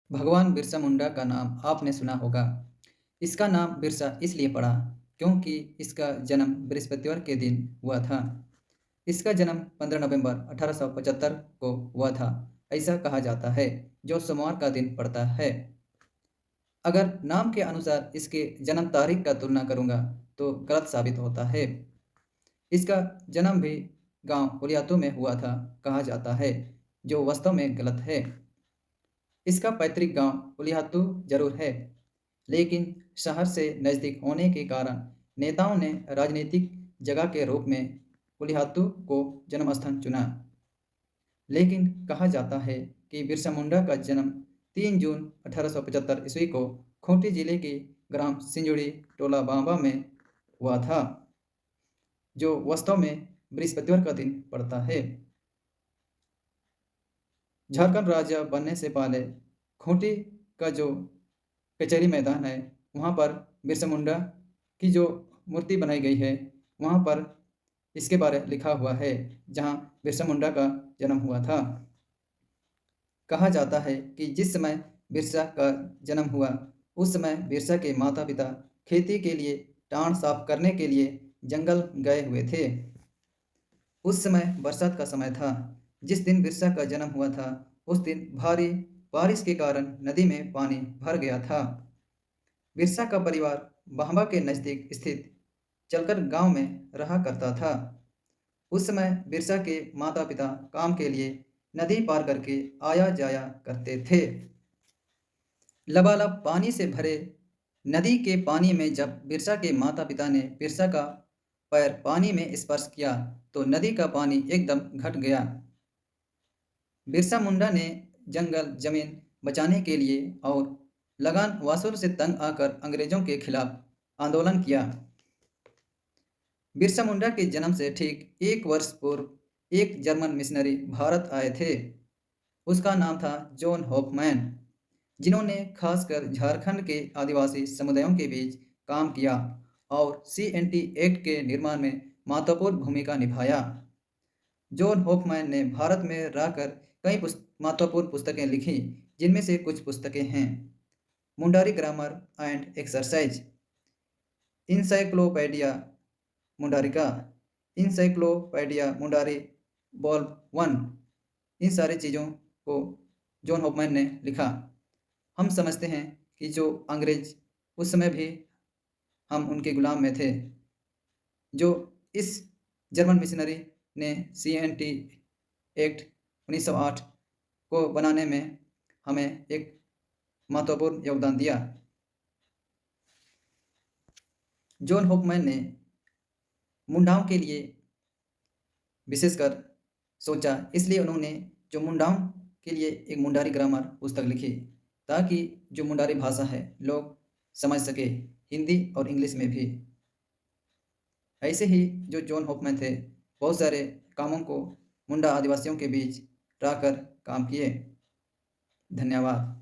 भगवान बिरसा मुंडा का नाम आपने सुना होगा। इसका नाम बिरसा इसलिए पड़ा क्योंकि इसका जन्म बृहस्पतिवार के दिन हुआ था। इसका जन्म 15 नवंबर 1875 को हुआ था, ऐसा कहा जाता है, जो सोमवार का दिन पड़ता है। अगर नाम के अनुसार इसके जन्म तारीख का तुलना करूंगा तो गलत साबित होता है। इसका जन्म भी गांव उलियातू में हुआ था, कहा जाता है, जो वास्तव में गलत है। इसका पैतृक गांव उलियातू जरूर है, लेकिन शहर से नज़दीक होने के कारण नेताओं ने राजनीतिक जगह के रूप में उलियातू को जन्मस्थान चुना। लेकिन कहा जाता है कि बिरसा मुंडा का जन्म 3 जून 1875 ईस्वी को खूंटी जिले के ग्राम सिंजुड़ी टोला बांबा में हुआ था, जो वास्तव में बृहस्पतिवार का दिन पड़ता है। झारखंड राज्य बनने से पहले खूंटी का जो कचहरी मैदान है, वहाँ पर बिरसा मुंडा की जो मूर्ति बनाई गई है, वहाँ पर इसके बारे लिखा हुआ है, जहाँ बिरसा मुंडा का जन्म हुआ था। कहा जाता है कि जिस समय बिरसा का जन्म हुआ, उस समय बिरसा के माता पिता खेती के लिए टाँड़ साफ करने के लिए जंगल गए हुए थे। उस समय बरसात का समय था। जिस दिन बिरसा का जन्म हुआ था, उस दिन भारी बारिश के कारण नदी में पानी भर गया था। बिरसा का परिवार बांबा के नज़दीक स्थित चलकर गांव में रहा करता था। उस समय बिरसा के माता पिता काम के लिए नदी पार करके आया जाया करते थे। लबालब पानी से भरे नदी के पानी में जब बिरसा के माता पिता ने बिरसा का पैर पानी में स्पर्श किया तो नदी का पानी एकदम घट गया। बिरसा मुंडा ने जंगल जमीन बचाने के लिए और लगान वसूल से तंग आकर अंग्रेजों के खिलाफ आंदोलन किया। बिरसा मुंडा के जन्म से ठीक 1 वर्ष पूर्व एक जर्मन मिशनरी भारत आए थे। उसका नाम था जॉन हॉफमैन, जिन्होंने खासकर झारखंड के आदिवासी समुदायों के बीच काम किया और सीएनटी एक्ट के निर्माण में महत्वपूर्ण भूमिका निभाया। जॉन हॉफमैन ने भारत में रहकर कई महत्वपूर्ण पुस्तकें लिखी, जिनमें से कुछ पुस्तकें हैं: Mundari grammar and exercise, encyclopaedia Mundarica, encyclopaedia Mundari volume 1। इन सारी चीज़ों को जॉन हॉफमैन ने लिखा। हम समझते हैं कि जो अंग्रेज उस समय भी हम उनके गुलाम में थे, जो इस जर्मन मिशनरी ने सीएनटी एक्ट 1908 को बनाने में हमें एक महत्वपूर्ण योगदान दिया। जॉन हॉफमैन ने मुंडाओं के लिए विशेषकर सोचा, इसलिए उन्होंने जो मुंडाओं के लिए एक मुंडारी ग्रामर पुस्तक लिखी, ताकि जो मुंडारी भाषा है लोग समझ सके, हिंदी और इंग्लिश में भी। ऐसे ही जो जॉन हॉफमैन थे, बहुत सारे कामों को मुंडा आदिवासियों के बीच रहकर काम किए। धन्यवाद।